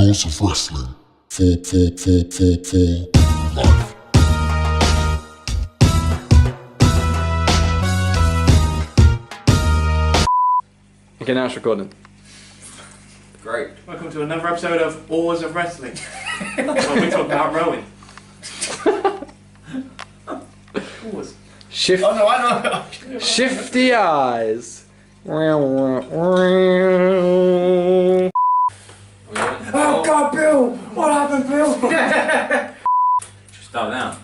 Rules of Wrestling for life. Okay, now it's recording. Great. Welcome to another episode of Oars of Wrestling. Where we talk about rowing. Oars. Shift. Oh no, I know. Shifty eyes. Oh God, Bill! What happened, Bill? Start now.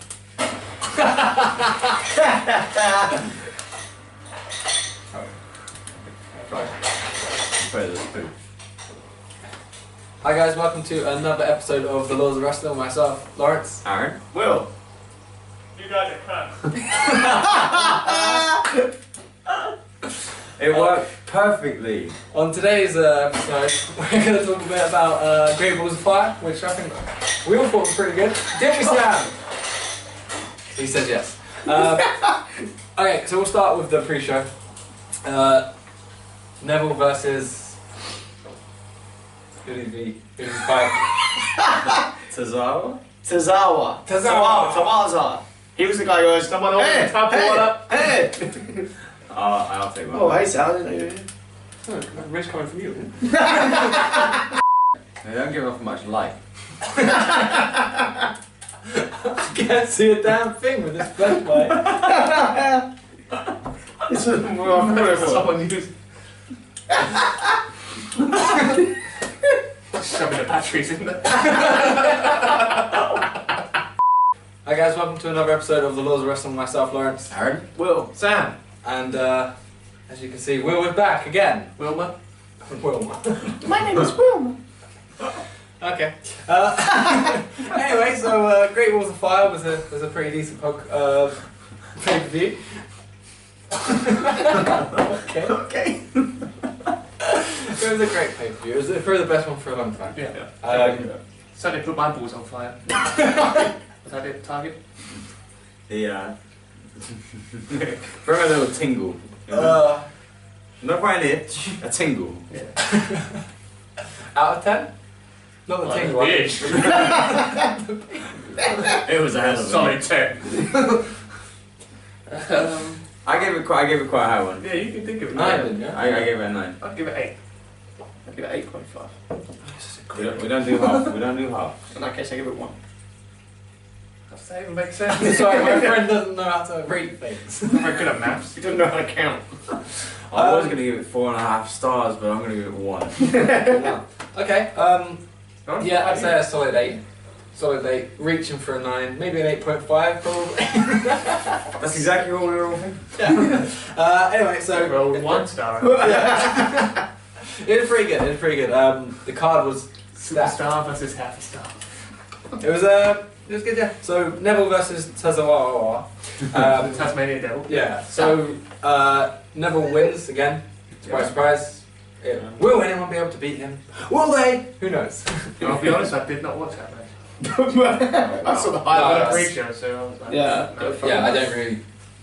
Hi guys, welcome to another episode of The Laws of Wrestling with myself, Lawrence. Aaron. Will. You guys are crap. It worked perfectly. On today's episode, we're going to talk a bit about Great Balls of Fire, which I think we all thought was pretty good. Didn't we, Sam? He says yes. Okay, so we'll start with the pre-show. Neville versus... Who did he fight? Tozawa. Tazawa. He was the guy who goes, someone over the top water. Hey! I'll take one. Oh, hey Sal, I didn't know you were here. Rich coming from you. They don't give off much light. I can't see a damn thing with this flashlight. This is more someone used. Shoving the batteries in there. Hi guys, welcome to another episode of The Laws of Wrestling with myself, Lawrence. Aaron. Will. Sam. And as you can see, we're back again. Wilma. Wilma. My name is Wilma. Okay. Anyway, so Great Balls of Fire was a pretty decent pay-per-view. Okay. It was a great pay-per-view. It was probably the best one for a long time. Yeah. So they put my balls on fire. Was that it? Target? The bring a little tingle. You know? Not right itch, a tingle. Yeah. Out of 10? Not the tingle one. Bitch. It was a hell of a Solid 10. I gave it quite a high one. Yeah, you can think of it. 9, didn't you? I gave it a 9. I'll give it 8. I'll give it 8.5. We don't do half. We don't do half. In that case, I give it 1. Does that even make sense? Sorry, my friend doesn't know how to rate things. I'm very good at maths. He doesn't know how to count. I was gonna give it 4.5 stars, but I'm gonna give it 1. Okay, yeah, I'd say a solid 8. Solid 8, reaching for a 9, maybe an 8.5 probably. That's exactly what we were all thinking. Anyway, so... Roll 1 star. Yeah. It was pretty good, the card was stacked. Star versus half a star. It was good, yeah. So, Neville versus Tazawa. The Tasmanian Devil. Yeah, so Neville wins again. Surprise, surprise. Yeah. Will anyone be able to beat him? Will they? Who knows? I'll be honest, I did not watch that match. I saw the No, highlight that's- pre-show, so I was like, Yeah. no. Yeah, I don't really...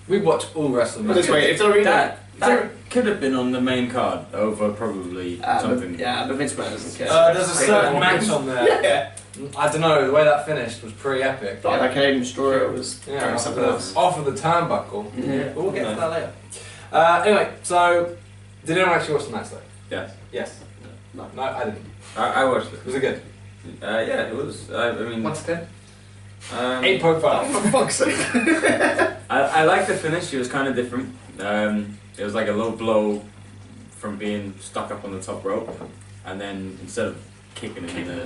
We watch all wrestling. But this way, if they're That could have been on the main card over probably something. but Vince McMahon doesn't care. There's a certain match on there. Yeah. I don't know, the way that finished was pretty epic. Like that Canadian Destroyer was Yeah, something else. off of the turnbuckle. Yeah. But we'll get to that later. Anyway, so did anyone actually watch the match though? Yes. Yes. No. No, I didn't. I watched it. Was it good? Yeah, it was. I mean, 1 to 10? 8.5. For fuck's sake. I liked the finish. It was kind of different. It was like a low blow from being stuck up on the top rope, and then instead of kicking him in the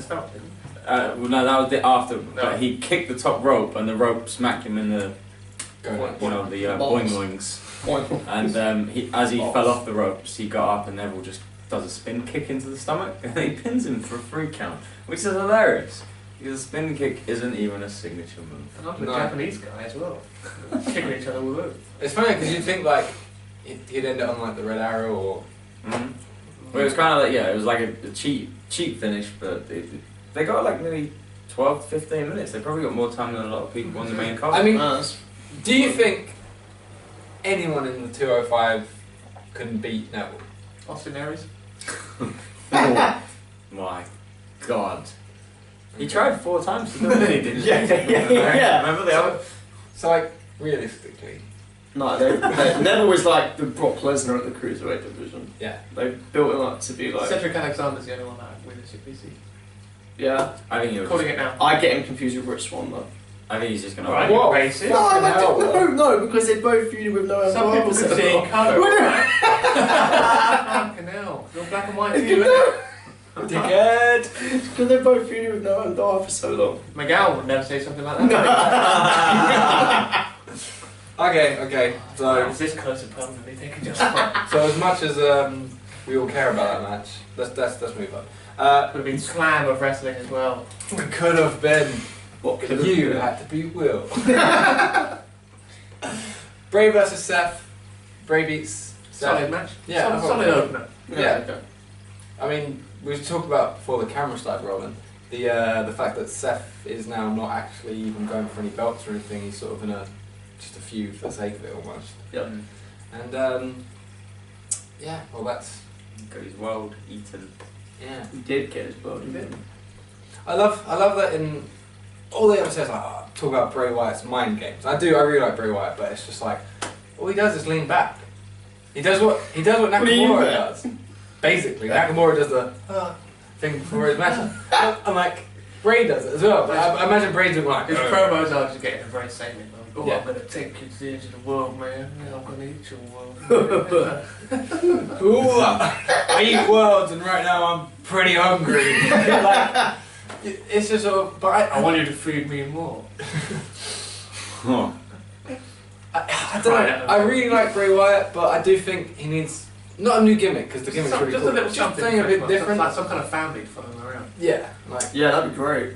well, no, that was the after. But he kicked the top rope, and the rope smacked him in the the Balls. boing boings. And as he fell off the ropes, he got up and Neville just does a spin kick into the stomach, and he pins him for a 3 count, which is hilarious. Because a spin kick isn't even a signature move. And I'm the Japanese guy as well. Kicking each other with it. It's funny because you think like he'd end up on like the Red Arrow or. Mm-hmm. Well, it was kind of like it was like a cheap finish, but they got like maybe 12 to 15 minutes. They probably got more time than a lot of people on the main card. I mean, do you think anyone in the 205 can beat Neville? Austin Aries? Why? God. He tried 4 times to do it. He didn't. Yeah. Remember the other? So like, realistically, No, they never was like the Brock Lesnar at the Cruiserweight division. yeah. They built him up to be like, Cedric Alexander's the only one that wins it, PC. yeah. I think he'll Calling it now. I get him confused with Rich Swann though. I think he's just gonna. Right, Whoa. you're racist. No, because they both feuded with no Some people Barbara, can see in so- colour. Fucking hell. You're black and white too, Dickhead. Because they both feuded with no Dar for so long. Miguel would never say something like that. Okay. So Is this cursor permanently taken just so as much as we all care about that match, let's move on. Could have been slam of wrestling as well. It could have been. What could You had to be Will. Bray versus Seth. Bray beats Seth. Solid match. Yeah, Solid opener. Yeah. Okay. I mean, we talked about before the camera started rolling, the fact that Seth is now not actually even going for any belts or anything. He's sort of in just a feud for the sake of it almost. Yep. And yeah, well that's Got his world eaten. yeah. He did get his belt, he did. I love that in all the episodes, like talk about Bray Wyatt's mind games. I really like Bray Wyatt, but it's just like all he does is lean back. He does what Nakamura does. Basically, Nakamura does the thing before his match. I'm like, Bray does it as well. But I imagine Bray doing like His promos are just getting very samey. Oh, Yeah. I'm gonna take you to the edge of the world, man. Yeah, I'm gonna eat your world. ooh, I eat worlds, and right now I'm pretty hungry. Like, it's just sort of. But I want you to feed me more. Huh. I don't know. I really like Bray Wyatt, but I do think he needs not a new gimmick because the gimmick's really Just cool. a little Just something something a bit Christmas, different. like some kind of family to follow him around. Yeah, like Yeah, that'd be great.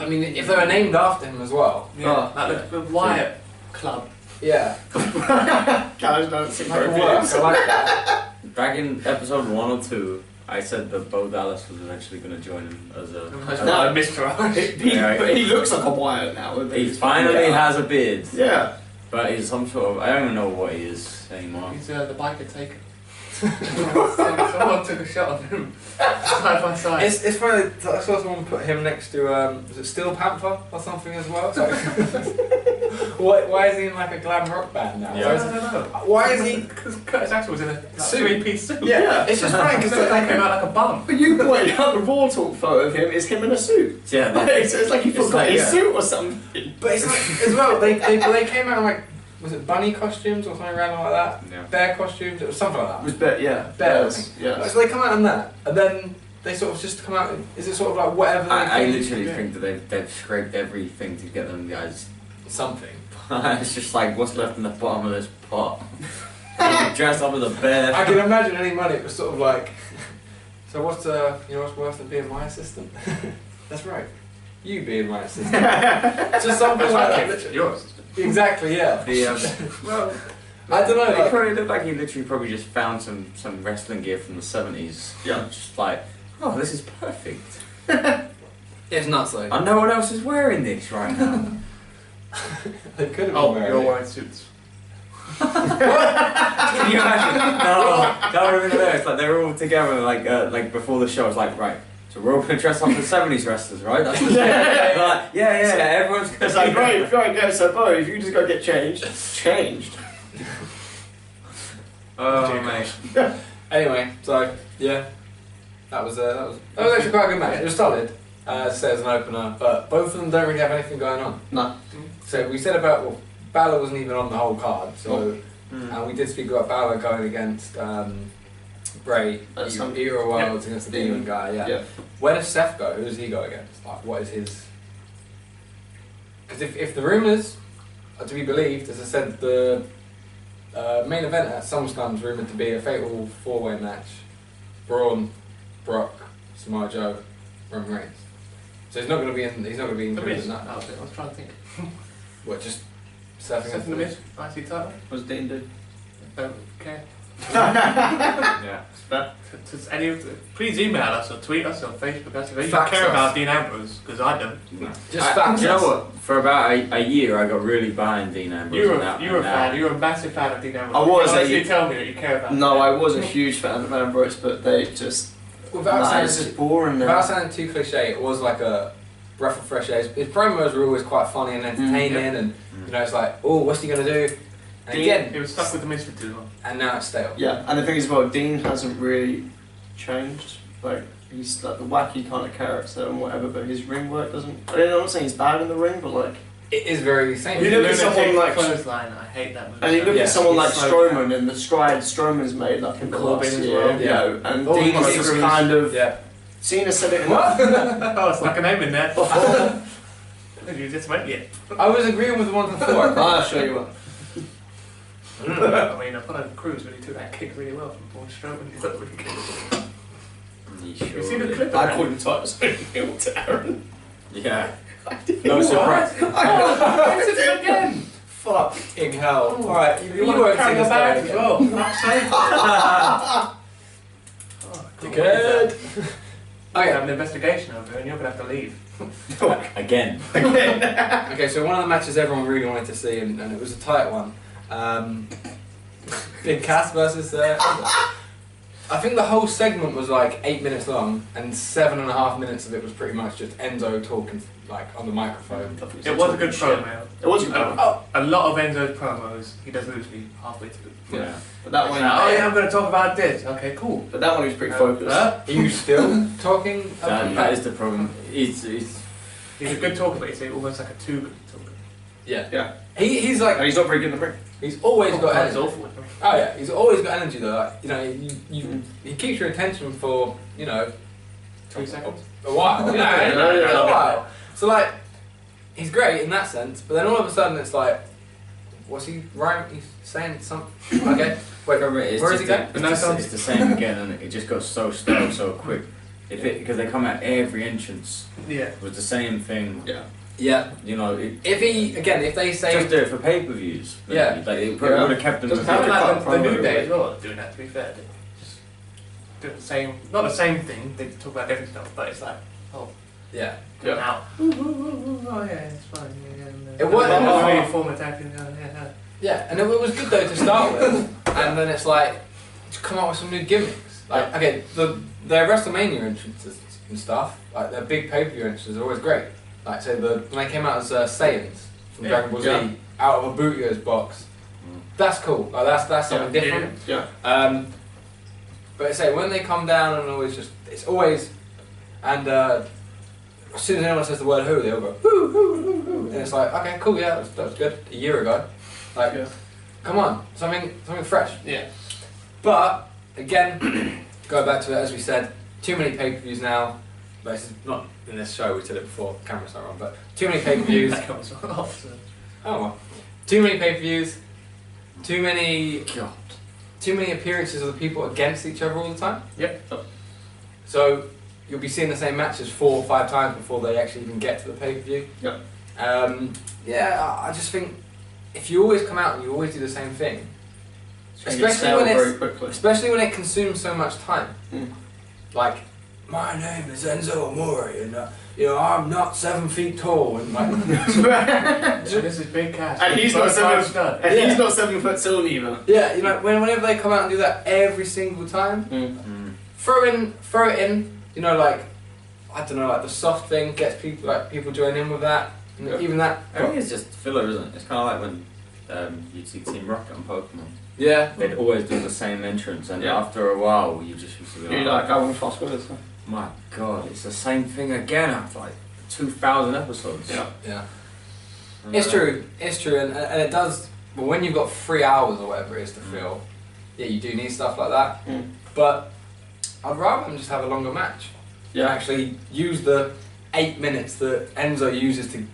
I mean, if they were named after him as well. Yeah, like the Wyatt Club. Yeah, Guys dancing that could work. I like that. Back in episode 1 or 2, I said that Bo Dallas was eventually going to join him as a. No, Mr. Rush. But he looks like a Wyatt now. He finally has a beard, Yeah. but he's some sort of. I don't even know what he is anymore. He's the biker taker. Someone took a shot of him side by side. It's funny. I saw someone put him next to was it Steel Panther or something as well. So why is he in like a glam rock band now? Yeah. I don't know. Why is he? Because Curtis Axel was in a Suit. 3-piece suit. Yeah, it's just funny Because because they came out like a bum. But you pointed out the Raw Talk photo of him is him in a suit. Yeah, Like, so it's like he It's forgot like, his yeah. suit or something. But it's like as well. They came out in like was it bunny costumes or something random like that? Yeah. Bear costumes. It was something like It that. was yeah. Bears. Yeah. So they come out in that, and then they sort of just come out. Is it sort of like whatever? they I think literally they're think that they've scraped everything to get them guys. doing? Something. It's just like what's left in the bottom of this pot. Dress up as a bear. I can imagine any money. It was sort of like. So what's what's worse than being my assistant? That's right. You being my assistant. Just something like that. Yours. Exactly. Yeah. The, well, I don't know. It Like, probably looked like he literally probably just found some wrestling gear from the 70s. Yeah. Just like, oh, this is perfect. it's nuts though. And no one else is wearing this right now. They could have Oh, been you're wearing it. wearing suits. Can you imagine? No, that would have been hilarious. Like they were all together, like before the show. It's like, right, so we're all gonna dress up as 70s wrestlers, right? That's the thing. They're like, yeah, everyone's gonna. It's like, right, go, so Bo, if you just go get changed. Oh mate. Anyway, so yeah, that was actually quite a good match. It was solid. As an opener, but both of them don't really have anything going on. No. So we said about Balor wasn't even on the whole card. So and we did speak about Balor going against Bray, That's some- Era Wilds against the Demon guy. Yeah. Where does Seth go? Who does he go against? Like, what is his? Because if the rumours are to be believed, as I said, the main event at SummerSlam is rumoured to be a fatal 4-way match: Braun, Brock, Samoa Joe, Roman Reigns. So he's not going to be in. He's not going to be The included Miz. in that. I was trying to think. What, just Seth Seth against and the Miz. IC title. What's Dean do? Don't care. Yeah. Does any of the, please email us or tweet us on Facebook. Us if you Fax care us. about Dean Ambrose, because I don't. Just I, facts. you know what? For about a year, I got really behind Dean Ambrose. You're and a that- fan. and You're a massive fan of Dean Ambrose. I was, You you- honestly tell me that you care about. No, I was a huge fan of Ambrose, but they just without Nah, sounding it's too- just boring. without sounding too cliche, it was like a breath of fresh air. His promos were always quite funny and entertaining, and you know, it's like, oh, what's he gonna do? And again, He was stuck with the Miz for too long. and now it's stale. Yeah, and the thing is, well, Dean hasn't really changed. Like, he's like the wacky kind of character and whatever, but his ring work doesn't. I mean, I'm not saying he's bad in the ring, but like, It is very same. You look at someone like- Clothesline, I hate that move. and you look Yeah. at someone like He's so Strowman and the stride Strowman's made like in the Corbin last as year, well. you know, and Oh, Dean my is just screws. kind of. Yeah. Cena said it in What? Oh, it's like a name in there. You just went, yeah. I was agreeing with the ones before. I'll show you what. I mean, I thought on Cruz when he took that kick really well from Braun Strowman. He looked really good. You see the clip of I that? called him Titus O'Neil to Aaron. Yeah. No surprise. I did it again! Fucking hell. Alright, you want won't to carry see your this bag guy as again. well. Fuck's sake. You good? I have Okay. an investigation over and you're going to have to leave. Again. Okay, so one of the matches everyone really wanted to see, and it was a tight one. Big Cass versus Enzo. I think the whole segment was like 8 minutes long, and 7.5 minutes of it was pretty much just Enzo talking like on the microphone. It was a good promo. It was a good promo. A lot of Enzo's promos, he does lose me halfway through. Yeah. But that one, Oh yeah, I'm going to talk about this. Okay, cool. but that one he was pretty focused. Are you still talking? That is the problem. It's He's a good talker, but he's almost like a too good talker. Yeah. Yeah. He's like And he's not very good in the ring. he's always got He's energy. awful. Oh yeah, he's always got energy though. Like, you know, he keeps your attention for 2 seconds. a while. Yeah. A while. So like, he's great in that sense, but then all of a sudden it's like, what's he right? He's saying something. Okay, wait, Where is where is he going? It's the same again, and it just goes so slow, so quick. Because they come out every entrance Yeah. with the same thing. Yeah. Yeah. You know, If they say just do it for pay-per-views. maybe. Yeah. Like it probably Yeah. would have kept them. Doesn't Kind have of to like cut the New promo, Day right? as well, doing that to be fair. They just do the same, not the same thing, they talk about different stuff, but it's like, yeah. coming out. Oh yeah, it's fine. It was- really form attacking. Yeah. Yeah, and it was good though to start with, and then it's like to come up with some new gimmicks. Like okay, their WrestleMania entrances and stuff, like their big pay-per-view entrances are always great. Like say when they came out as Saiyans from Yeah. Dragon Ball Z Yeah. out of a Bootyo's box, that's cool. Like that's something different. Yeah. But I say when they come down and it's always and as soon as anyone says the word who, they all go who who who, and it's like okay cool yeah that was good a year ago. Like, Yeah. come on, something fresh. Yeah. But again, go back to it as we said. Too many pay-per-views now. But this is not in this show. We said it before. The camera's not on, but too many pay-per-views. That comes off. So. Oh well. Too many pay-per-views. Too many God. appearances of the people against each other all the time. Yep. So you'll be seeing the same matches 4 or 5 times before they actually even get to the pay-per-view. Yep. Yeah, I just think if you always come out and you always do the same thing, It's gonna get stale very quickly. especially when it consumes so much time. Mm. Like, my name is Enzo Amore, and I'm not 7 feet tall, and like, So this is Big Cass. And he's not Both seven. sides done. And Yeah. he's not 7 foot tall either. yeah, whenever they come out and do that every single time, throw it in, like, I don't know, like the soft thing gets people join in with that, and Yeah. even that. I think it's just filler, isn't it? It's kind of like when you'd see Team Rocket on Pokemon. Yeah. They'd always do the same entrance, and Yeah. after a while, you just used to be You're like, I want fast with it. my God, it's the same thing again after like 2,000 episodes. Yeah. Yeah. And, It's true, and it does. But when you've got 3 hours or whatever it is to fill, yeah, you do need stuff like that. Mm. But I'd rather them just have a longer match. Yeah. Actually, use the 8 minutes that Enzo uses to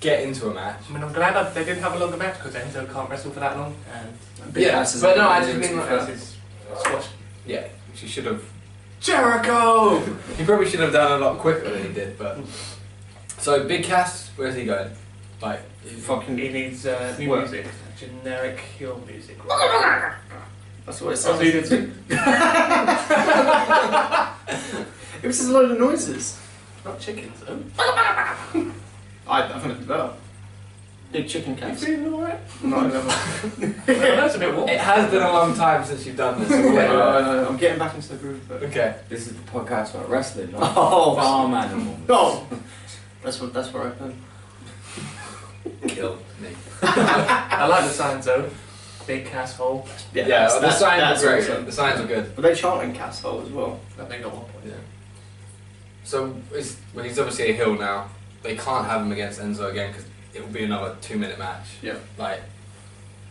get into a match. I mean, I'm glad that they didn't have a longer match because Enzo can't wrestle for that long. And Big Yeah, Cass is but a no, I bit just into mean it. like- Cass is squash. Yeah, she should have. Jericho! He probably should have done a lot quicker than he did. But so Big Cass, where's he going? Like, Fucking. He needs new What? music, generic heel music. That's what it Oh, sounds so you like. did too? It was just a load of noises. Not chickens, though. I think it'd be better. Big chicken You cats. feeling alright? No, I never. Well, that's a bit warm. It has been a long time since you've done this. so we'll let you know. I'm getting back into the groove. But... Okay. This is the podcast about wrestling, not Oh, farm animals. no. That's where I've been. Killed me. I like the signs though. Big casshole. Yeah, that's- the that's signs are great. awesome. The signs are good. But they chanting castle as well. I think at one point. Yeah. So well, he's obviously a heel now. They can't have him against Enzo again because it will be another 2-minute match. Yeah. Like,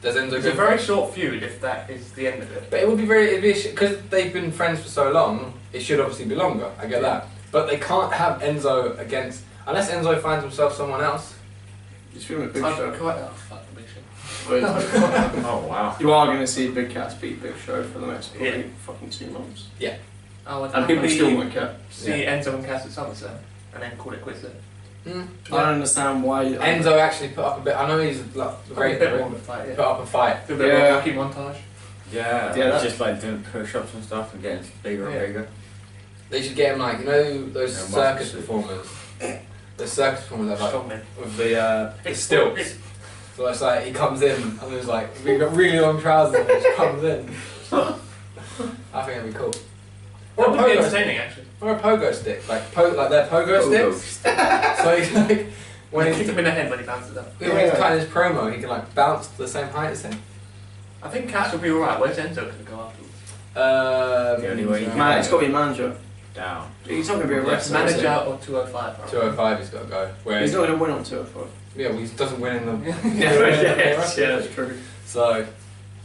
does Enzo? It's a very short feud if that is the end of it. But it would be because they've been friends for so long. It should obviously be longer. I get that. But they can't have Enzo against unless Enzo finds himself someone else. Just feeling a big Oh, show. fuck the Big Show. Oh wow. You are going to see Big Cats beat Big Show for the next probably Yeah. fucking 2 months. Oh, And people still won't care. see Enzo and Cass at SummerSlam and then call it quits there. I don't understand why. Enzo actually put up a bit. I know he's like, great. A bit Put more of a fight, yeah. up a fight. Do a bit of Yeah. a Rocky montage. Yeah, Yeah, that- just like doing push-ups and stuff and getting bigger Yeah. and bigger. They should get him like those Yeah, circus muscle suit. performers. The circus performers are like Strongman. with the stilts. So it's like he comes in and there's like we've got really long trousers and he just comes in. I think that'd be cool. That Or a would be pogo, entertaining actually. or a pogo stick, like their pogo sticks. So he's like when Kick he's him in the head when he bounces up. when he's cutting his promo, he can like bounce to the same height as him. I think Cass will be alright. Where's Enzo going to go afterwards? The only way you can Man, it's got to be a manager. down. He's not going to be a wrestler. is he? Manager or 205? 205 he's got to go. Where He's not going to win on 205. yeah, well, he doesn't win in the Yeah, that's true. So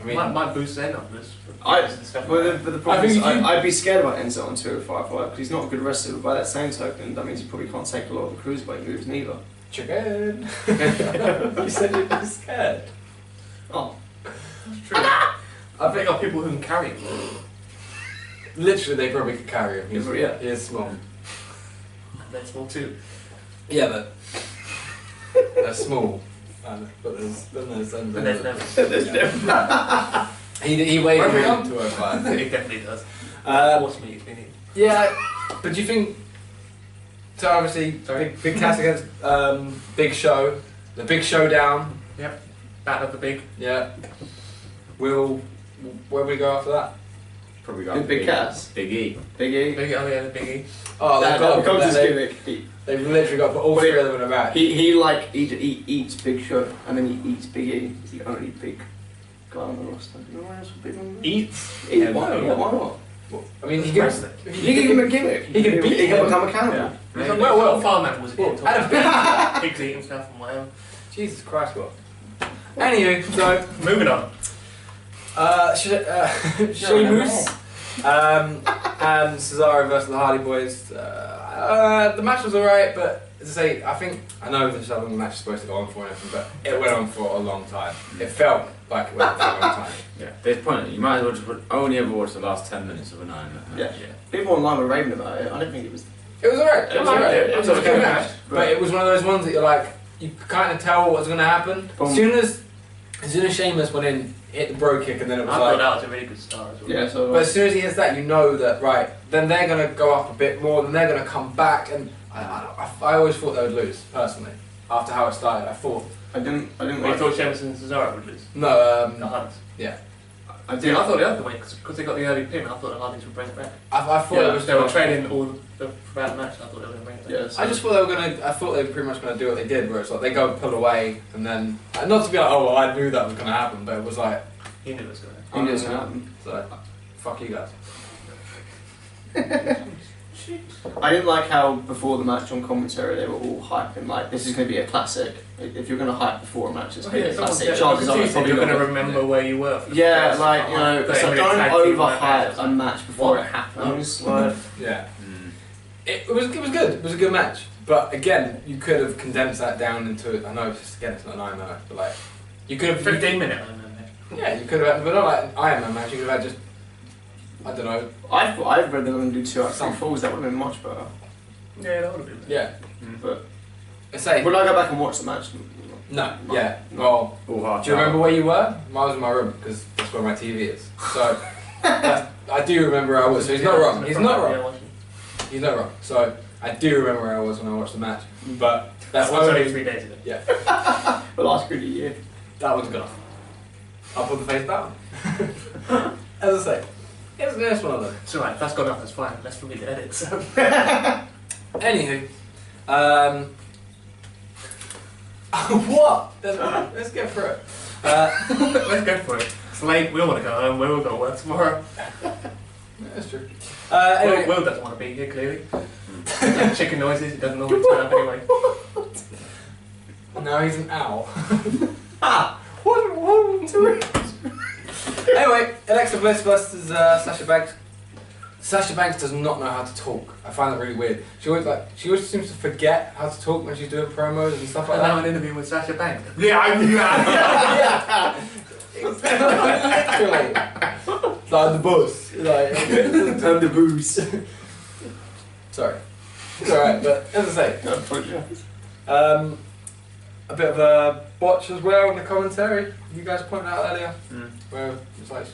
I mean Might boost their numbers. But the I problem think is, if you- I'd be scared about Enzo on 205 because he's not a good wrestler. But by that same token, that means he probably can't take a lot of the cruiserweight moves neither. chicken. You said you'd be scared. Oh, That's true. I think got people who can carry him. Literally, they probably could carry him. Yeah. He is small. They're small too. Yeah, but they're small. But there's And there's never. there's never. he weighs Where are we more on? than 205. It definitely does. Horse meat if we need. Yeah, but do you think? So obviously, big cast against Big Show, the Big Showdown. Battle of the Big. Yeah. Where we go after that? Probably got Big Cass. Big E. Big E. Oh yeah, the Big E. Oh, That got becomes his they, gimmick. they've literally got to put all three of them in a match. He eats Big Show and then he eats Big E. He's the only big guy on the roster. You know what else would be on there? Eats. Eat, Yeah, why, no. yeah, why not? I mean, he can. Wrestling. You can give him a gimmick. He can beat He can him. become accountable. Yeah. Well, Farm Animals again. Well, and Pigs eating stuff and whatever. Jesus Christ, what? Anywho, so Moving on. Sheamus and Cesaro versus the Hardy Boys. The match was alright, but as I say, I know this how long the match is supposed to go on for and everything, but it went on for a long time. It felt like it went on for a long time. Yeah. There's point. You might as well just only ever watch the last 10 minutes of an Iron Man. Yeah. People online were raving about it. I don't think it was. It was alright. It was alright. It was a It good was match, but it was one of those ones that you're like, you kind of tell what was going to happen. Boom. As soon as Sheamus went in, hit the bro kick, and then it I was thought like. that was a really good start as well. Yeah, so. But as soon as he hits that, you know that right. Then they're gonna go up a bit more. Then they're gonna come back, and I always thought they would lose personally. After how it started, I thought I didn't I like thought Sheamus and Cesaro would lose. no. The Hardys. I Dude, did. I thought the other way, because they got the early pin, I thought the Hardys would bring it back. I thought Yeah, it was. They were training all throughout the match, I thought they were going to bring it back. Yeah, so I just thought they were gonna. I thought they were pretty much gonna do what they did, where it's like they go pull away, and then not to be like, oh well, I knew that was gonna happen, but it was like, He knew it was going to He knew it was gonna happen. So, fuck you guys. I didn't like how before the match on commentary they were all hyping like this is going to be a classic. If you're going to hype before a match, it's going to be a classic. Chances are it's probably you're going to not. remember where you were. For the Yeah, first like you know, 30 so minute don't tag team overhype match. a match before What? it happens. Like, Yeah. It was good. It was a good match, but again, you could have condensed that down into. I know it's not an Iron Man match, but like you could have 15 minute, I remember. Yeah, you could have had, but not like an Iron Man match. You could have had just, I don't know. I've read them and do 2 out of 3 falls. That would have been much better. Yeah, that would have been. Yeah, But I say would I go back and watch the match? no. Yeah. No. Well, All half do you remember where you were? I was in my room because that's where my TV is. So I do remember where I was. So he's not wrong. He's not wrong. He's not wrong. So I do remember where I was when I watched the match, but That that's was only only 3 days ago. yeah. The last good year. That one's good enough. I'll put the face down. As I say, it's one of them. It's alright, if that's gone off, that's fine. Less for me to edit, so. Anywho, what? Let's get through it. Let's go for it. It's late, we all want to go home, we all got to work tomorrow. Yeah, that's true. Will, Anyway, Will doesn't want to be here, clearly. Chicken noises, he doesn't normally turn up anyway. now he's an owl. What to it? Anyway, Alexa Bliss versus Sasha Banks. Sasha Banks does not know how to talk. I find that really weird. She always seems to forget how to talk when she's doing promos and stuff like Now that. an interview with Sasha Banks. Yeah. Literally. Like the bus. And the booze. Sorry. It's alright, but as I say, I apologise. a bit of a botch as well in the commentary. You guys pointed out earlier, where it's like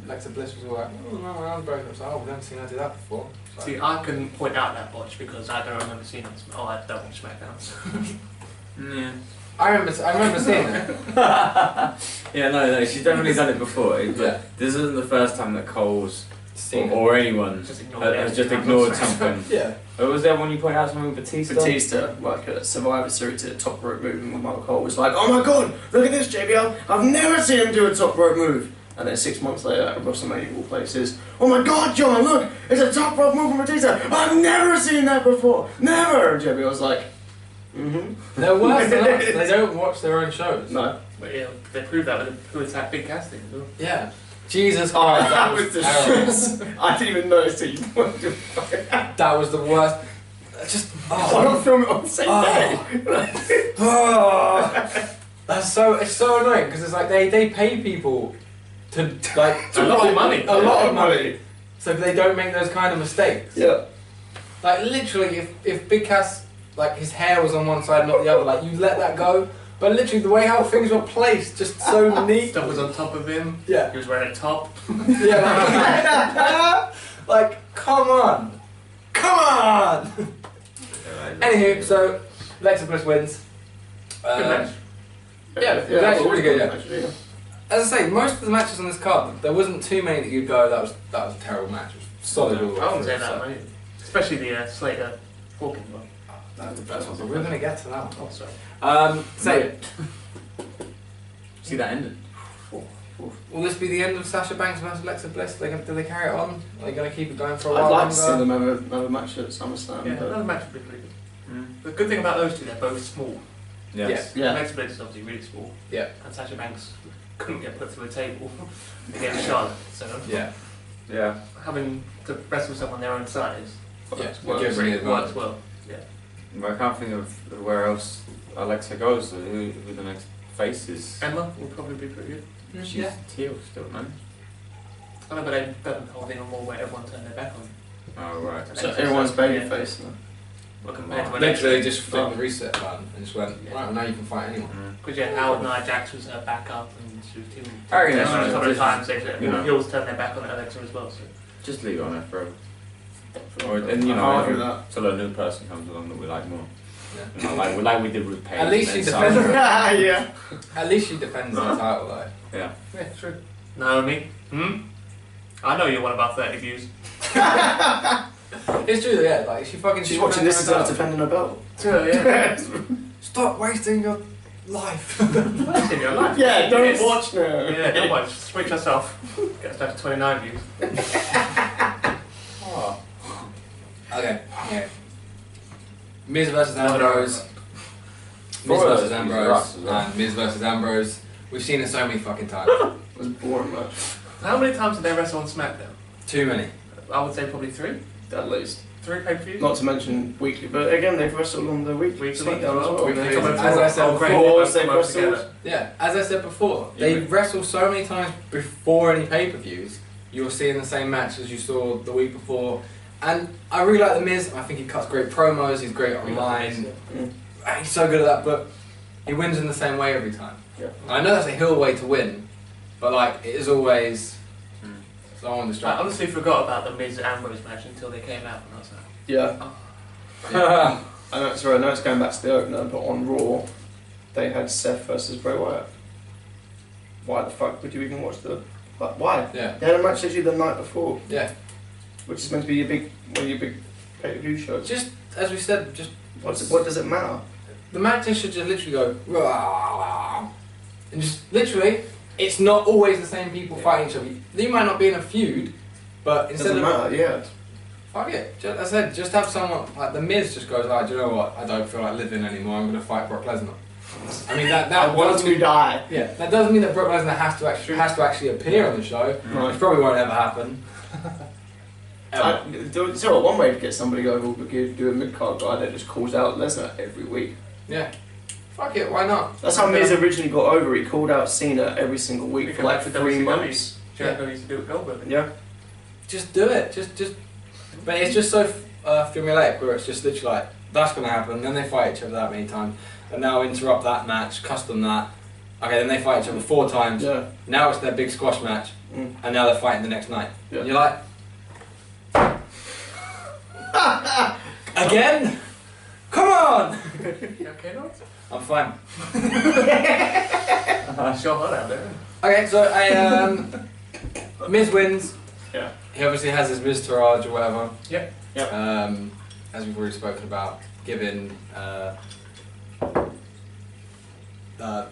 Alexa Bliss was all like, "Oh no, my arm's broken." I was like, "Oh, we've never seen her do that before." It's like, See, I can point out that botch because I don't remember seeing it. Oh, I don't watch SmackDown. Yeah. I remember seeing it. Yeah, no, she's definitely done it before. Yeah. This isn't the first time that Cole's Seen it. or anyone Just ignored has it. just ignored something. Yeah. What was there when you pointed out something with Batista? Batista, like a Survivor Series, did a top rope move, and Michael Cole was like, "Oh my god, look at this, JBL! I've never seen him do a top rope move." And then 6 months later, at WrestleMania, all places, "Oh my god, John, look, it's a top rope move from Batista! I've never seen that before, never!" And JBL was like, They're worse than us. They don't watch their own shows. "No." But yeah, they proved that with who attacked Big Cass thing as well. Yeah. Jesus Oh, Christ, that was the terrible. shit. I didn't even notice that you pointed to That was the worst. Just I don't film it on the same day. That's it's so annoying because it's like they pay people to like A lot of money. a lot of money, so they don't make those kind of mistakes. Yeah. Like literally, if Big Cass like his hair was on one side not the other, like you let that go. But literally, the way how things were placed, just so neat. Stuff was on top of him. Yeah. He was wearing a top. Yeah. Like, come on. Come on! Anywho, so Alexa Bliss wins. Good match. Yeah, it was actually really good, yeah. Actually, yeah. As I say, most of the matches on this card, there wasn't too many that you'd go, that was a terrible match. It was solid all the way I wouldn't through, say that, so. mate. Especially the Slater Hawkins one. That's the best one. We're going to get to that one. Oh, sorry. Say, See that ended. will this be the end of Sasha Banks versus Alexa Bliss? Do they carry it on? Are they going to keep it going for a I'd while like to see longer? them have a match at SummerSlam. Yeah, but another match would be pretty good. The good thing about those two, they're both small. Yes. Yeah. Alexa Bliss is obviously really small. Yeah. And Sasha Banks couldn't get put through a table against Charlotte. So Yeah. Yeah. having to wrestle someone their own size Yeah. works It gives me the works advantage. well. Yeah. But I can't think of where else Alexa goes. Who the next face is? Emma will probably be pretty good. She's Yeah. heel still, no? I know, but they don't hold in on more where everyone turned their back on. Oh right. So everyone's babyface now. Well, compared to when Literally just flipped the reset button and just went, right, well, now you can fight anyone. Because yeah, Howard Nia Jax was her backup and she was teaming. I reckon that's a right. couple of Just- times they you know. heels turned their back on Alexa as well. So Just leave it on her throat. Or and you I know, can't argue with that. till a new person comes along that we like more. Yeah. You know, like we did with Paige. At least and she then defends Sasha. her. Yeah. At least she defends her title though. Yeah. Yeah, true. Naomi, I know you're one of our 30 views. It's true, yeah. Like she fucking. She's watching this instead of defending her belt. Sure, yeah. Stop wasting your life. That's in your life. Yeah, don't Yes. watch now. Yeah, don't watch. Switch us off. Get us down to 29 views. Oh. Okay. Yeah. Miz versus Ambrose. Miz For versus us, Ambrose. as well. And Miz versus Ambrose. We've seen it so many fucking times. It was a boring match. How many times did they wrestle on SmackDown? Too many. I would say probably 3. At least. 3 pay-per-views? Not to mention weekly, but again, they've wrestled on the weekly Weekly SmackDown as well. as well. Weekly. They- As I said great, before, they they both wrestled. together. Yeah, as I said before, they wrestle so many times before any pay-per-views. You're seeing the same match as you saw the week before. And I really like The Miz. I think he cuts great promos, he's great online. He's so good at that, but he wins in the same way every time. Yeah. I know that's a hill way to win, but like, it is always someone I distracted. honestly forgot about the Miz Ambrose match until they came out and I was like, Yeah. oh. I know it's going back to the opener, but on Raw, they had Seth versus Bray Wyatt. Why the fuck would you even watch the? Why? Yeah. They had a match literally the night before, Yeah. which is meant to be one of your big pay-per-view shows. Just as we said, just What does it matter? the matches should just literally go "Rah," and just literally, it's not always the same people fighting each other. You might not be in a feud, but instead Doesn't of matter, yeah. fuck it, just, as I said, just have someone like the Miz just goes, "Oh, do you know what? I don't feel like living anymore. I'm going to fight Brock Lesnar." I mean that I want doesn't to mean, die. yeah, that doesn't mean that Brock Lesnar has to actually appear on the show, which probably won't ever happen. So one way to get somebody over would be to do a mid-card guy that just calls out Lesnar every week. Yeah, fuck it, why not? That's how Miz originally got over. He called out Cena every single week for like 3 months. Jericho used to do it with Goldberg. Yeah. Just do it. Just. But it's just so formulaic where it's just literally like that's gonna happen. Then they fight each other that many times, and now interrupt that match, custom that. Okay, then they fight each other 4 times. Yeah. Now it's their big squash match, and now they're fighting the next night. Yeah. And you're like, again? Come on! You okay, Lawrence? I'm fine. Sure hot out there. Okay, so Miz wins. Yeah. He obviously has his Miz Taraj or whatever. Yep. Yep. As we've already spoken about, giving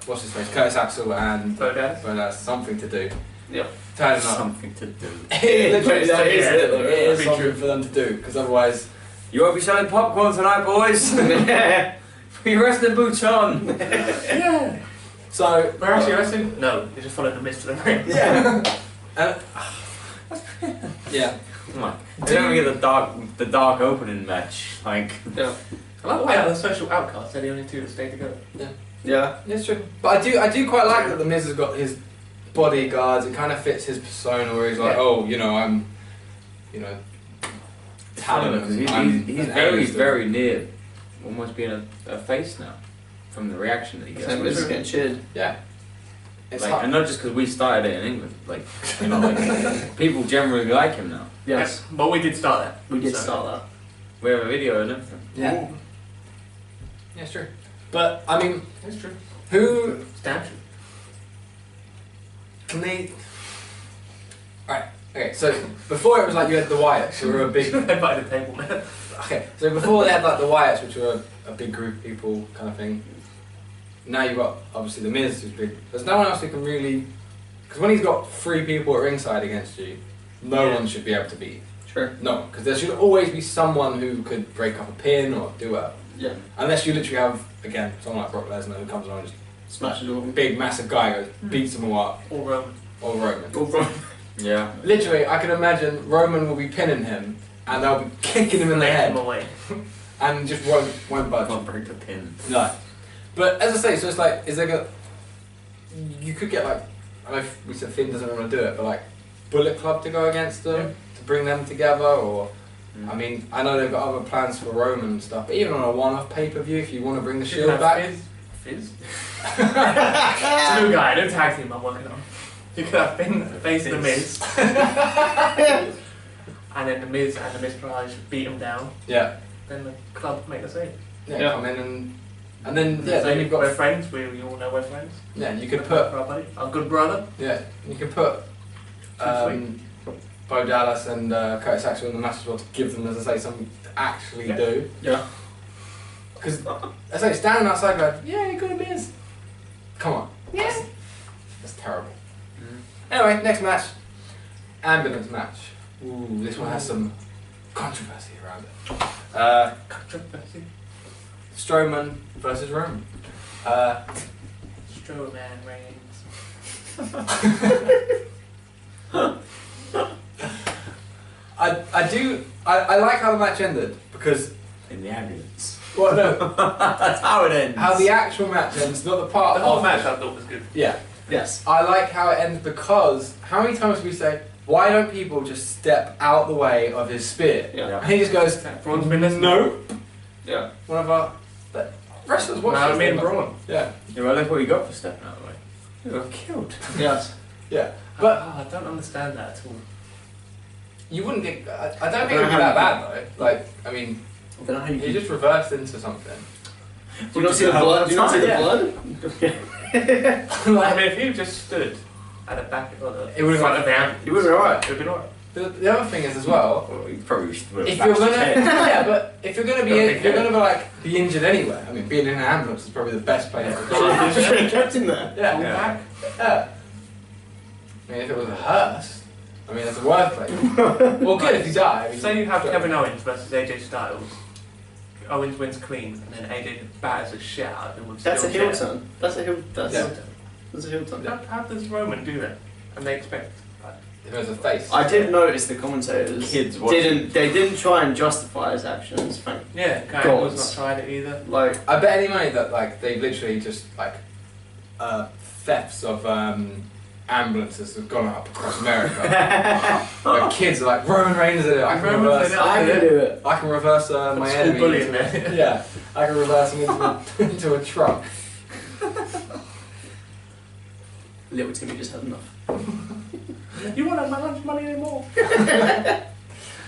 what's his face, Curtis Axel and Bo Dallas. That's something to do. Yep. Turning up. Something to do. It literally That is it, it is Be something true. for them to do because otherwise, You won't be selling popcorn tonight, boys. Put your wrestling boots on. Yeah. so We're actually wrestling? No, they just followed the mist to the ring. yeah. Yeah. Come on. They don't even get the dark opening match. Like, Yeah. I like the way the social outcasts are the only two that stay together. Yeah. Yeah, it's true. But I do quite like that the Miz has got his bodyguards. It kind of fits his persona where he's like, Yeah. oh, you know, I'm, you know, talent. he's very near almost being a face now from the reaction that he gets. Same Miz is getting cheered. Yeah. It's Like, hard. and not just because we started it in England, like, you know, like people generally like him now. Yes. But we did start that. We did So- start that. We have a video and everything. Yeah. Yeah, it's true. But I mean, It's true. who It's damn true. can they? Right. Okay. So before it was like you had the Wyatts, who were a big. They're by the table now. Okay. So before they had like the Wyatts, which were a big group of people, kind of thing. Now you've got obviously the Miz, who's big. There's no one else who can really, because when he's got 3 people at ringside against you, no one should be able to beat you. Sure. No, because there should always be someone who could break up a pin or do whatever. Yeah. Unless you literally have, again, someone like Brock Lesnar who comes along and just Smashes all of them. big, massive guy goes, beats them all up, All Roman. or Roman. All from. Yeah. Literally, I can imagine Roman will be pinning him, and they'll be kicking him in the Lay head, them away. and just won't budge. Can't break the pin. No. But as I say, so it's like, is there go? You could get like, I know we said Finn doesn't want to do it, but like Bullet Club to go against them, to bring them together, or I mean, I know they've got other plans for Roman and stuff, but even on a one-off pay-per-view, if you want to bring the You Shield can back, have Fizz. It's a new guy, no tag team I'm working on. You could have Finn face the Miz. And then the Miz and the Miz Taraj beat him down. yeah, Then the club make the save. yeah, come in and then yeah, then you've we're got friends, we all know we're friends. yeah, you could For put our buddy, our good brother. yeah, you could put Bo Dallas and Curtis Axel in the match as well to give them, as I say, something to actually Yeah. do. Yeah. Because as I say, standing outside going, yeah, you're good, Miz. Come on. Yeah. That's terrible. Anyway, next match. Ambulance match. Ooh, this one has some controversy around it. Controversy. Strowman versus Roman. Strowman reigns. I like how the match ended because In the ambulance. well no That's how it ends. how the actual match ends, not the part The whole of match I thought was good. Yeah. Yes. I like how it ends because how many times do we say, why don't people just step out the way of his spear? Yeah. And he just goes, Braun's been listening. no. Yeah. One of our wrestlers watch Now this, me and they- Braun. Yeah. Yeah, well, look what you got for stepping out of the way. You got killed. Yes. Yeah. But I don't understand that at all. you wouldn't get. I don't think it don't would be know that how bad though. Like, I mean, I don't know how you He just reversed into something. Do you not see the blood? Do you not see the Yeah. blood? I mean, if you just stood at the back of the It would've front been- of the ambulance, You would've been alright. It would have been alright. The other thing is as well, Well, you probably should have if you're bashed gonna, his head. yeah, but if you're gonna be, Don't in, think if you're so. gonna be like be injured anywhere. I mean, being in an ambulance is probably the best place to Just should have kept him there. Yeah. Yeah. Yeah. I mean, if it was a hearse, I mean, that's a worse place. Well, good if you die. I mean, Say you have Kevin Owens versus AJ Styles. Owens wins clean, and then AJ batters a shit out of him with That's a steel heel chair. turn. That's a heel. That's Yeah. a heel turn. How does Roman do that? And they expect. if it was a face. I did notice the commentators Kids watching. didn't try and justify his actions. Frank. Yeah, Kyle Gods. was not trying it either. Like I bet any money that like they literally just like thefts of ambulances have gone up across America. Where kids are like Roman Reigns did it. I can Roman reverse. did it. I can do it. I can reverse my School enemy. bully in into- there. Yeah, I can reverse him into a truck. Little Timmy just had enough. You won't have my lunch money anymore.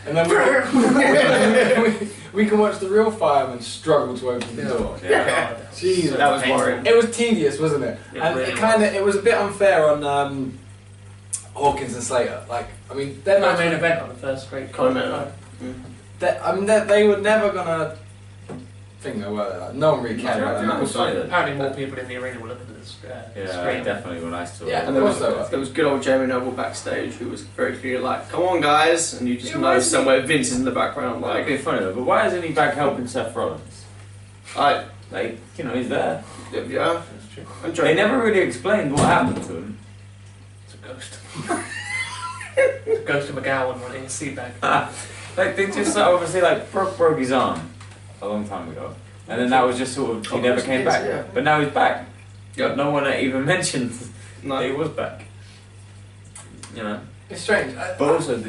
And then we can watch the real fireman struggle to open the door. Yeah. Jesus. That was worrying. It was tedious, wasn't it? It And really it was a bit unfair on Hawkins and Slater. Like, I mean, they're Their not main event on the first straight Comment. they were never gonna think they were. Like, no one really cared about Yeah, that. was funny then. Apparently more people in the arena were looking at this Yeah, screen. definitely when I saw Yeah, it. And there was, Also, there was good old Jamie Noble backstage who was very clear, like, come on guys, and you just Yeah, know why is he- somewhere Vince is in the background, Like, like, it'd be funny though, but why isn't he back helping Seth Rollins? I, Like, you know, he's there. yeah, That's true. I'm They joking. never really explained what happened to him. It's a ghost. It's a ghost of McGowan running a seat bag. Like, they just obviously, like, broke his arm a long time ago. And then that was just sort of, he never came back. Yeah. But now he's back. Yeah. But no one even mentioned that he No. was back. You know? It's strange. But also,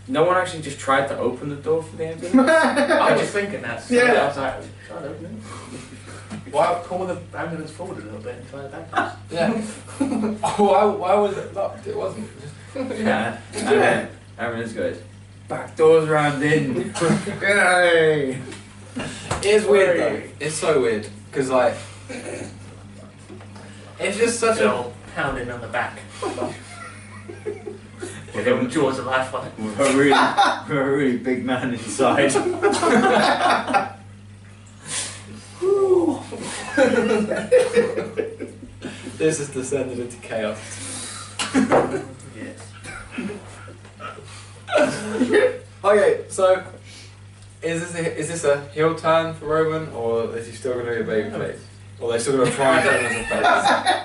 no one actually just tried to open the door for the ambulance. I was thinking that. So Yeah. I was like, try to open it. Why? Pull the ambulance forward a little bit and try the back. Yeah. why was it locked? It wasn't. Yeah. And then ambulance goes, back doors round in. Yay! It is weird though. It's so weird because like it's just such a. Little pounding on the back. With Little jaws of life on it. a really big man inside. This has descended into chaos. Yes. Okay, so is this a heel turn for Roman, or is he still going to be a babyface? Or are they still going to try and turn him as a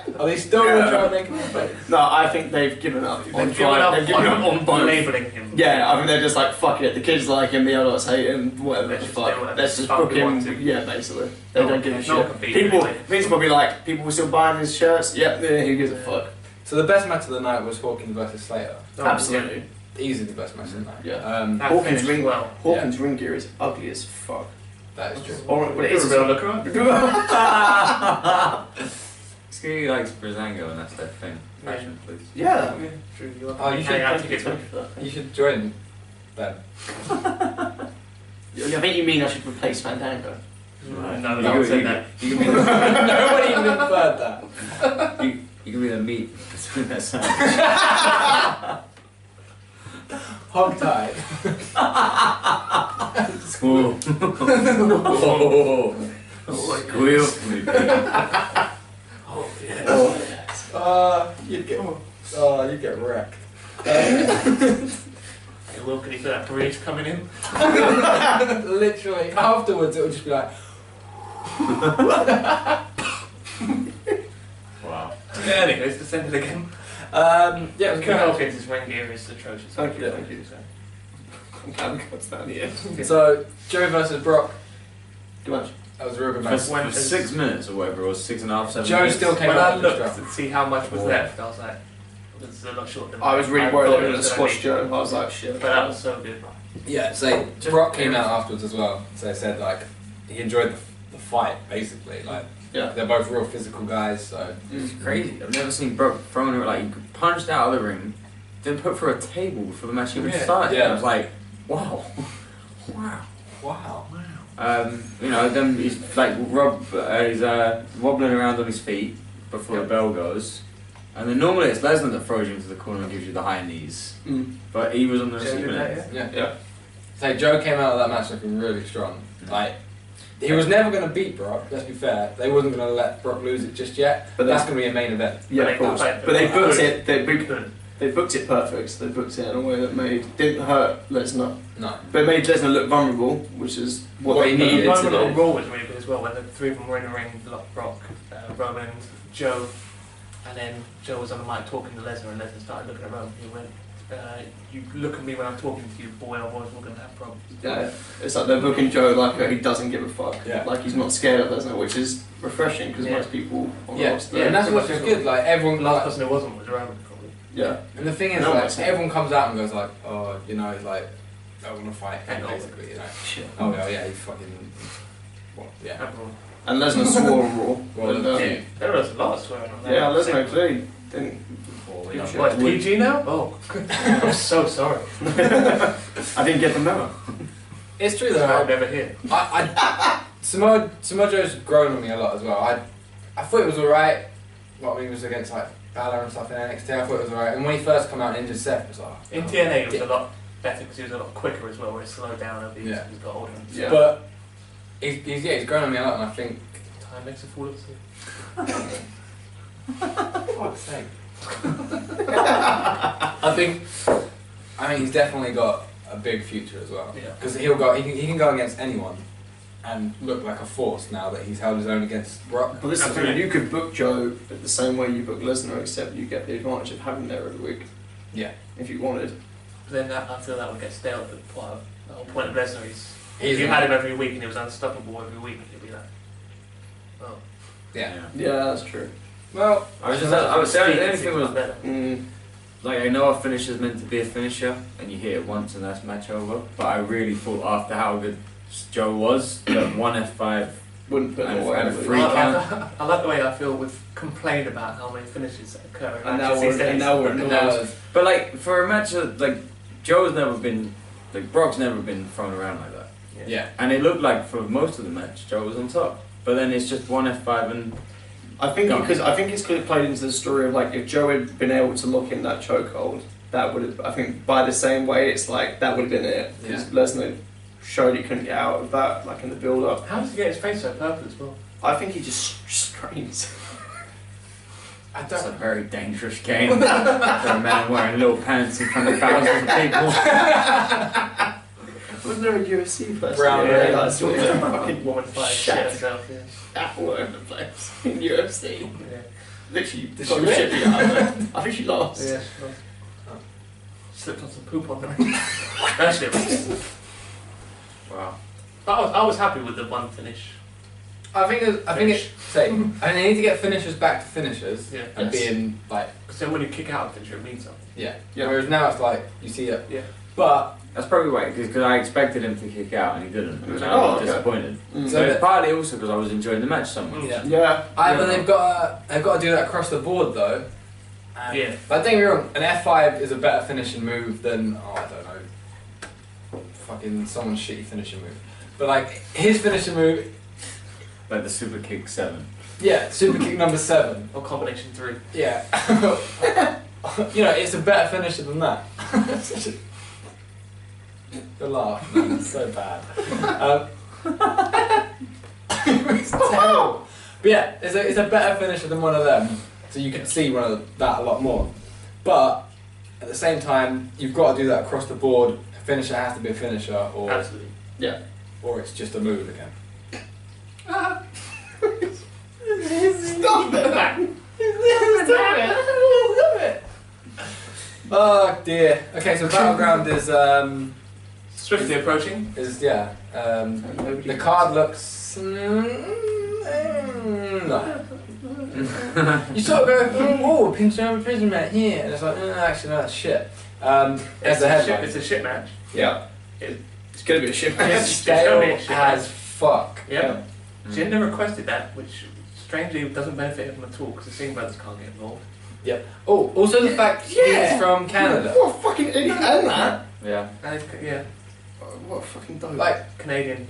face? Are they still going to try and make him a face? No, I think they've given up. They've given up They've given up on both. labeling him. Yeah, I think they're just like, fuck it, the kids like him, the adults hate him, whatever, Let's just fuck. do whatever Let's just fuck book we want him. to. Yeah, basically. They No don't one give a can- no one shit. can beat People, anyway. Vince will be like, people will still buying his shirts, yep, yeah, who gives a fuck. So the best match of the night was Hawkins versus Slater. Absolutely. Easily the best match of the night. Yeah. That Hawkins finished ring- well. Hawkins' ring gear is ugly as fuck. That is true. Or, well, it It's is a real look right. Skinny likes Brazango and that's their thing. Fashion, please. Yeah. True. You Oh, you should- hang out to get Thank you for that. You should join them. I think you mean I should replace Fandango. Right. No, You no one can- said you that. can- You can be Nobody even inferred that. you can be the meat between their sandwich. Hog tied. School. Squeal. Oh, yeah. You'd get wrecked. Hey, Will, can you feel that breeze coming in? Literally, afterwards it would just be like, Wow. Yeah, anyways, descended again. yeah, it was Kevin good. Hawkins' ring gear is atrocious. Thank you, thank you. I'm glad we got to that in the end. So, Joe versus Brock, Good match. that was a real good For, match. for 6 minutes or whatever, or 6.5, 7 Joe minutes. still came When out I with the looked strap. to see how much was Oh. left, I was like, this is a lot shorter than I was really I worried thought they were it going to was squash be. Joe. I was like, shit. But that was so good. Yeah, so Brock came out afterwards as well. So he said like he enjoyed the fight basically. Like Yeah. they're both real physical guys. So It's crazy. I've never seen Brock throwing her like, you could punched out of the ring, then put through a table before the match even Yeah. started. Yeah. I was like, wow. Wow. wow. You know, then he's like he's wobbling around on his feet before the bell goes. And then normally it's Lesnar that throws you into the corner and gives you the high knees. But he was on the receiving end. Yeah. So Joe came out of that match looking really strong. Like, he was never going to beat Brock, let's be fair. They wasn't going to let Brock lose it just yet. But that's going to be a main event. Yeah, of course. But they booked it. They booked it perfect. They booked it in a way that didn't hurt Lesnar. No. But it made Lesnar look vulnerable, which is what they needed The to moment on do. Raw was really good as well, when the three of them were in the ring, Brock, Roman and Joe, and then Joe was on the mic talking to Lesnar, and Lesnar started looking at Roman. He went, you look at me when I'm talking to you, boy, otherwise we're going to have problems. Yeah, it's like they're booking Joe like he doesn't give a fuck. Yeah. Like he's not scared of Lesnar, which is refreshing because most people on the roster. Yeah, and that's what's good. Like, everyone. The last person who wasn't was Roman, probably. Yeah. And the thing is, No, like, everyone comes out and goes like, oh, you know, like, I want to fight him, basically, you know. Shit. Oh, well, yeah, he's fucking. What? Yeah. Everyone. And Lesnar swore on Raw. Well, And, There was a lot of swearing on that. yeah, Lesnar clearly didn't. Yeah. What, PG now? Oh, I'm so sorry. I didn't get the memo. It's true though. I'm never here. Samoa Joe's grown on me a lot as well. I thought it was alright. What he was against like Balor and stuff in NXT. I thought it was alright. And when he first came out and injured Seth, it was like. In TNA, it was a lot better because he was a lot quicker as well, where it slowed down over he's got older. Yeah. But he's grown on me a lot, and I think Time makes a fool of us. fuck's sake. I think he's definitely got a big future as well. Yeah. Because he can go against anyone and look like a force now that he's held his own against Brock. Well, this is the thing. You could book Joe the same way you book Lesnar, except you get the advantage of having him there every week. Yeah. If you wanted. But then I feel that would get stale at the point. The whole point of Lesnar is He's if you had him every week and he was unstoppable every week, it'd be like, oh. Yeah. Yeah, that's true. Well, I was saying the only thing was better. like I know a finisher's meant to be a finisher, and you hit it once and that's match over. But I really thought after how good Joe was, that one F5 Wouldn't put him and away. a would free you? count. I like the way I feel we've complained about how many finishes occur in And now matches these we're- and days. now we're- and now But like for a match like Joe's never been like Brock's never been thrown around like that. yeah. And it looked like for most of the match Joe was on top. But then it's just one F5 and I think Go. because I think it's clearly played into the story of like if Joe had been able to lock in that chokehold, that would have. I think by the same way, it's like that would have been it. Because Lesnar showed he couldn't get out of that, like in the build-up. How does he get his face so purple as well? I think he just screams. that's a very dangerous game for a man wearing little pants in front of thousands of people. Wasn't there a UFC person? Brown yeah, hair. that's what fucking Woman fighting shit shat herself, yeah. all over the place in UFC. Yeah. Literally, Did got she the win? shit beat out of her. I think she lost. Yeah. Slipped on some poop on them. Actually, it was. Wow. But I was happy with the one finish. I think they need to get finishers back to finishers Yeah. and being like Because then when you kick out a finisher, it means something. yeah. Yeah. Whereas now it's like you see it. Yeah. But That's probably why, because I expected him to kick out and he didn't. And I Oh, was okay. disappointed. Mm. So it's partly also because I was enjoying the match so much. yeah. Yeah. Either yeah. they've got to do that across the board though. And Yeah. But don't get me wrong, an F5 is a better finishing move than I don't know, fucking someone's shitty finishing move. But like his finishing move, Like the super kick 7. yeah, super kick number 7. Or combination 3. Yeah. You know, it's a better finisher than that. The laugh, man, it's so bad. It's terrible. But yeah, it's a better finisher than one of them, so you can see that a lot more. But at the same time, you've got to do that across the board. A finisher has to be a finisher, or Absolutely. or it's just a move again. Stop it! Stop it! Oh dear. Okay, so Battleground is Swiftly approaching. The card looks. No. You sort of go, oh, pinch over prison mat here, and it's like, actually, no, that's shit. As the headline. It's a shit match. Yeah. It's gonna be a shit It's match. stale It's gonna be a as fuck. Yeah. Jinder requested that, which strangely doesn't benefit him at all because the Singh brothers can't get involved. Yep. Oh, also the fact he's from Canada. What a fucking idiot and that. Yeah. And yeah, What a fucking dope. Like, Canadian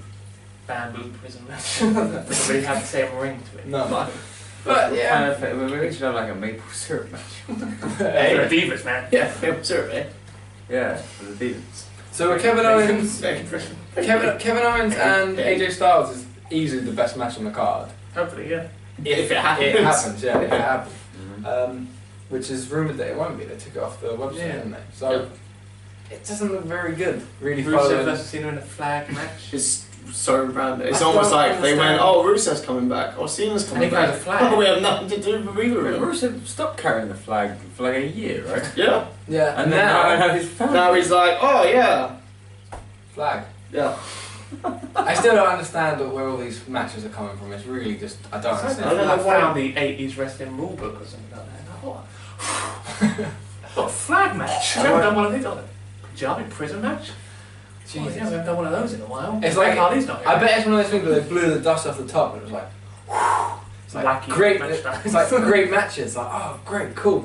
bamboo prison match. Doesn't really have the same ring to it. No. But yeah. We should have like a maple syrup match. Hey, the Divas, man. Yeah, maple syrup, eh? Yeah, for the demons. So Kevin Owens, Bacon prison. Kevin Owens and AJ Styles is easily the best match on the card. Hopefully, yeah. If it happens. It happens, yeah, if it happens. Which is rumoured that it won't be. They took it off the website, didn't they? So it doesn't look very good. Really Rusev following. versus Cena in a flag match. It's so random. It's I almost don't like they went, understand. oh, Rusev's coming back, or Cena's And coming he carries back. a flag. Oh, we have nothing to do with either of them. Rusev stopped carrying the flag for like a year, right? Yeah. Yeah, And then now his family. Now he's like, oh yeah. flag. Yeah. I still don't understand where all these matches are coming from. It's really just I don't I understand. don't know. found the 80s wrestling rule book or something like that. And I thought, what a flag match? We haven't done one of these on a Punjabi prison match? Jesus. Oh, yeah, we haven't done one of those in a while. It's like Hardy's not here. I bet it's one of those things where they blew the dust off the top and it was like, it's like Wacky great. match time. It's like great matches. Like oh great, cool.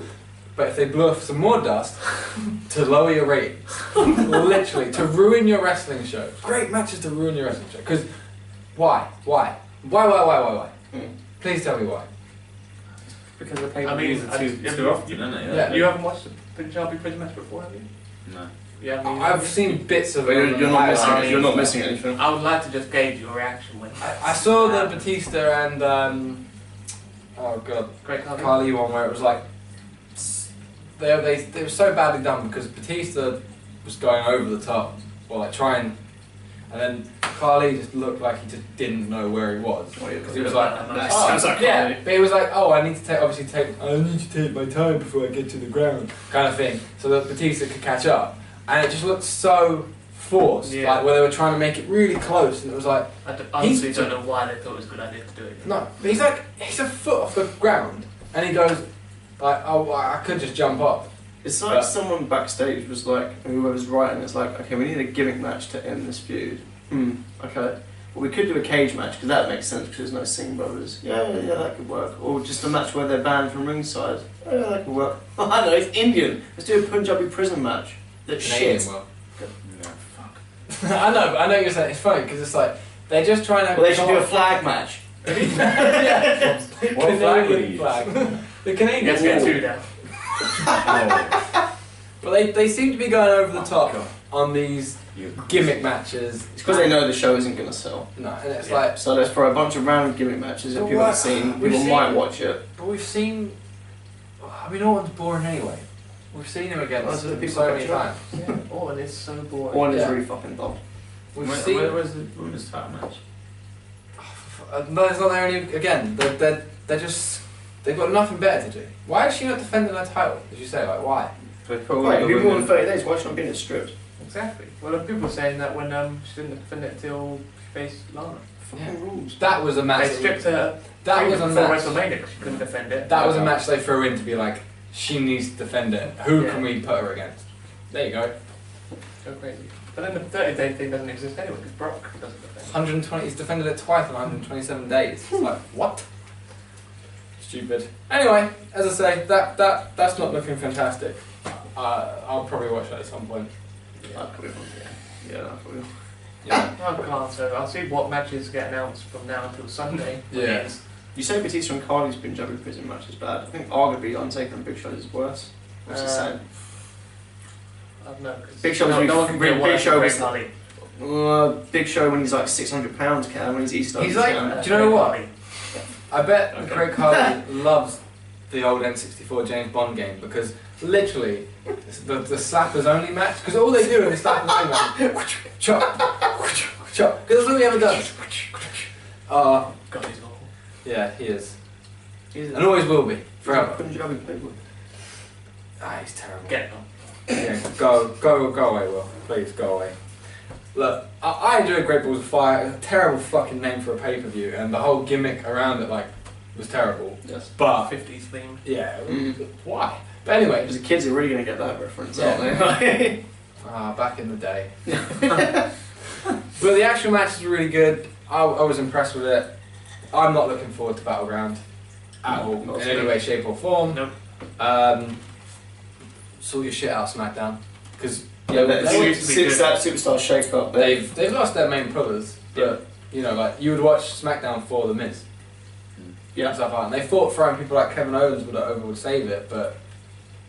But if they blew off some more dust to lower your ratings, literally to ruin your wrestling show. Great matches to ruin your wrestling show. Because why? Hmm. Please tell me why. Because the pay I mean, too often, isn't it? Yeah. You haven't watched the Punjabi prison match before, have you? No. Yeah, I mean, I've seen bits of But it. you're not missing. I You're not missing anything. I would like to just gauge your reaction when I saw the Batista and oh god, Great Khali. Carly one where it was like they were so badly done because Batista was going over the top or like trying, and then Carly just looked like he just didn't know where he was because he was like, That oh, sounds like yeah, Carly. but he was like, oh, I need to take my time before I get to the ground, kind of thing, so that Batista could catch up, and it just looked so forced, Yeah. like where they were trying to make it really close, and it was like. I honestly don't know why they thought it was a good idea to do it. No, but he's a foot off the ground, and he goes like, oh, I could just jump off. It's like someone backstage was like, whoever's writing, it's like, okay, we need a gimmick match to end this feud. Okay. Well, we could do a cage match because that makes sense because there's no Singh brothers. Yeah, that could work. Or just a match where they're banned from ringside. Yeah, that could work. I know, it's Indian. Let's do a Punjabi prison match. That's Canadian shit. well. No, fuck. I know, but I know what you're saying. It's funny because it's like they're just trying to. Well, they should do a flag match. Yeah. What flag would Canadian you flag. The You Canadian have to get flag. two down. Oh, But they seem to be going over the top on these gimmick matches. It's because they know the show isn't going to sell. No, and it's Yeah. like, So let's throw a bunch of random gimmick matches that But people have what- seen. we've People seen- might watch it. but we've seen. I mean, Orton's boring anyway. We've seen him against Well, so them people so many catch up. times. Yeah, Orton is so boring. One is Yeah. really fucking dumb. We've Where seen. was the women's title match? No, it's not there any. Again, they're just. They've got nothing better to do. Why is she not defending her title? Did you say, like, why? So it's probably Wait, the it'd be more than women. 30 days. Why should I be in it stripped? Exactly. Well, people are saying that when she didn't defend it until she faced Lana. Fucking rules. That was a match. They stripped her That was a before match. WrestleMania because she couldn't defend it. That was a match they threw in to be like, she needs to defend it. Who Yeah. can we put her against? There you go. So crazy. But then the 30-day thing doesn't exist anyway because Brock doesn't defend. 120. He's defended it twice in 127 days. It's like what? Stupid. Anyway, as I say, that's not looking fantastic. I'll probably watch that at some point. That could be fun. Yeah, that could be fun. Yeah. I can't, so I'll see what matches get announced from now until Sunday. Yeah. It's- You say Batista and Carly's Punjabi prison match is bad. I think arguably Undertaker and Big Show is worse. What's the same? I don't know. 'Cause Big Show was no one can Big get worse Show than was- Great Khali. Big Show when he's like 600 pounds, can when he's East He's London. like- can. do you know Great what? Khali. I bet Okay. Craig Carly loves the old N64 James Bond game because literally the slappers only match because all they do in the slappers only match chop chop because that's all he ever does. God, he's awful. Yeah, he is, He's and always will be a forever. Punjabi playboy. He's terrible. Get it on. Yeah, go away, Will. Please go away. Look, I enjoyed Great Balls of Fire. A terrible fucking name for a pay-per-view, and the whole gimmick around it like was terrible. Yes. But 50s theme. yeah, Mm. why? But anyway, Because the kids are really going to get that reference, Yeah. aren't they? back in the day. But the actual matches were really good. I was impressed with it. I'm not looking forward to Battleground at all, Not in any so. way, shape or form. Nope. Sort your shit out, SmackDown, because Yeah, They used to be since good. that Superstar shake-up, they've lost their main pillars. But you know, like you would watch SmackDown for The Miz. Yeah. And stuff like that. And they thought throwing people like Kevin Owens would save it, but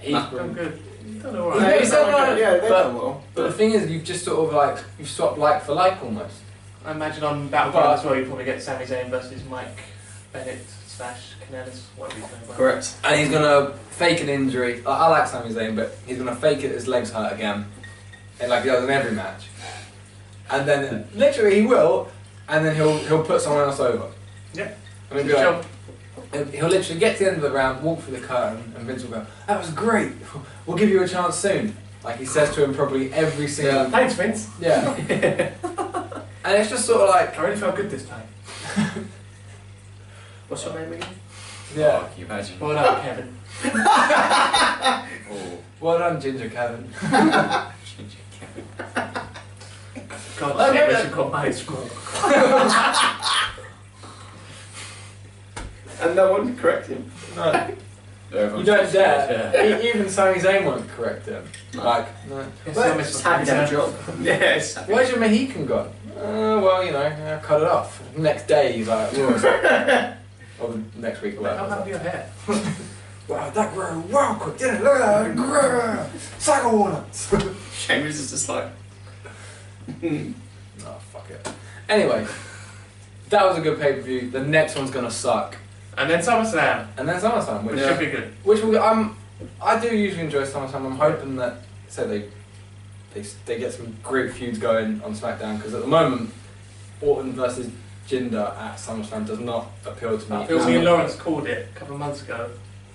he's Done good. He's done alright. Yeah, he's done alright. Yeah, they've But- done well. But the thing is, you've just sort of like you've swapped like for like almost. I imagine on Battleground as well, you probably get Sami Zayn versus Mike Bennett / Canellis, whatever he's going by. Correct. And he's gonna fake an injury. I like Sami Zayn, but he's gonna fake it. His legs hurt again, and like he does in every match. And then literally he will, and then he'll put someone else over. Yeah. I mean, he'll literally get to the end of the round, walk through the curtain, and Vince will go, "That was great. We'll give you a chance soon." Like he says to him probably every single. Yeah. Thanks, Vince. Yeah. And it's just sort of like, I really felt good this time. What's your name again? yeah. Oh, can you imagine? Well done, Kevin. Oh, Well done, Ginger Kevin. Ginger Kevin. God, Oh, shit, no, we no. should call my school. And no one correct him. No. You Everyone's don't just- dare. yeah. Even Sami Zayn won't correct him. No. Like, no. Yes, Well, so It's happy to have a job. Yes. Where's your Mohican gone? Well, you know, cut it off. Next day he's like, "Whoa." Or the next week or How whatever. about your hair? Wow, that grew wow quick, didn't it? Look at that, grew. Sack of walnuts. Sheamus is just like. Oh, fuck it. Anyway, that was a good pay-per-view. The next one's gonna suck. And then SummerSlam, And then SummerSlam, which which, should be good. which will, I do usually enjoy SummerSlam. I'm hoping that they get some great feuds going on SmackDown, because at the moment, Orton versus Jinder at SummerSlam does not appeal to me. I feel me and Lawrence called it a couple of months ago.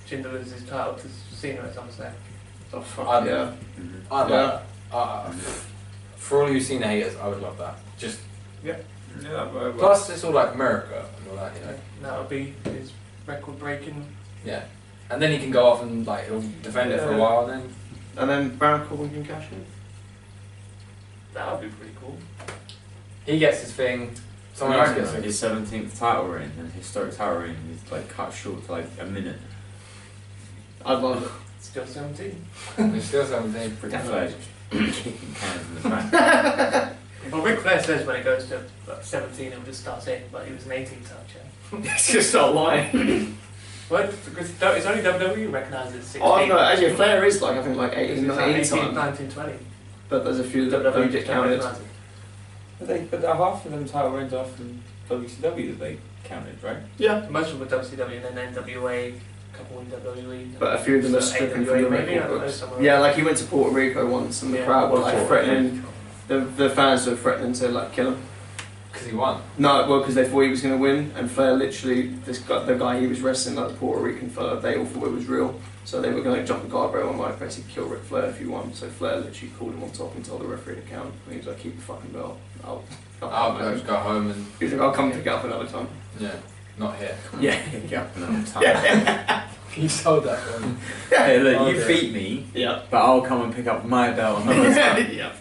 Jinder loses his title to Cena at SummerSlam. Oh fuck I'd- yeah. I love Yeah. that. For all you Cena haters, I would love that. Just Yeah, well, plus, it's all like America and all that, you know. That'll be his record breaking. Yeah, and then he can go off and like he'll defend it for a while, and then And then Baron Corbin can cash in. That'll be pretty cool. he gets his thing. Someone else gets it. his 17th title reign, and historic title reign, is like cut short to like a minute. I'd love it. Still 17. He's still 17. Pretty flash. Kicking cans in the back. Well, Ric Flair says when it goes to 17, it'll just start saying, but he was an 18 time champ. It's just not lying. Well, because it's only WWE recognises as 16. Oh no, actually Flair is like I think like It's 18, like 19 18, times. 19, 20. But there's a few that WWE don't get just don't counted. recognise it. But half of them title reigns are from WCW that they counted, right? Yeah. Most of them were WCW and then NWA, a couple in WWE. But a few of them are So stricken AWA from the maybe, I record don't know, books. somewhere Yeah, else. like he went to Puerto Rico once and the Yeah, crowd were like Puerto threatening, the fans were threatening to like kill him. Because he won. No, well, because they thought he was going to win, and Flair literally, the guy he was wrestling, like the Puerto Rican fella, they all thought it was real. So they were going to jump the guardrail and like basically kill Ric Flair if you won. So Flair literally called him on top and told the referee to count. And he was like, keep the fucking belt. I'll Just go home and He was like, I'll come pick it up another time. yeah, not here. Yeah. Yeah, no time. You sold that one. Hey, look, Oh, you dear. beat me, Yeah. but I'll come and pick up my belt another time. Yeah.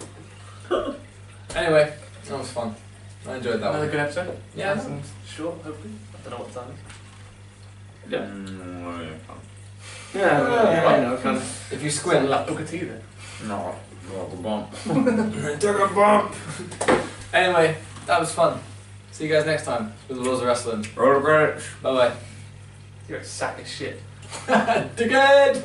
Anyway, that was fun. I enjoyed that Another one. good episode. Yeah. Nice and short, hopefully. I don't know what time it is. Yeah. Yeah. Yeah, I know, kind of. If you squint, Like, look at you then. No, well, bump. took a bump. Anyway, that was fun. See you guys next time with the Laws of Wrestling. Roller Bridge. Bye You're a sack of shit. bye. Dickhead!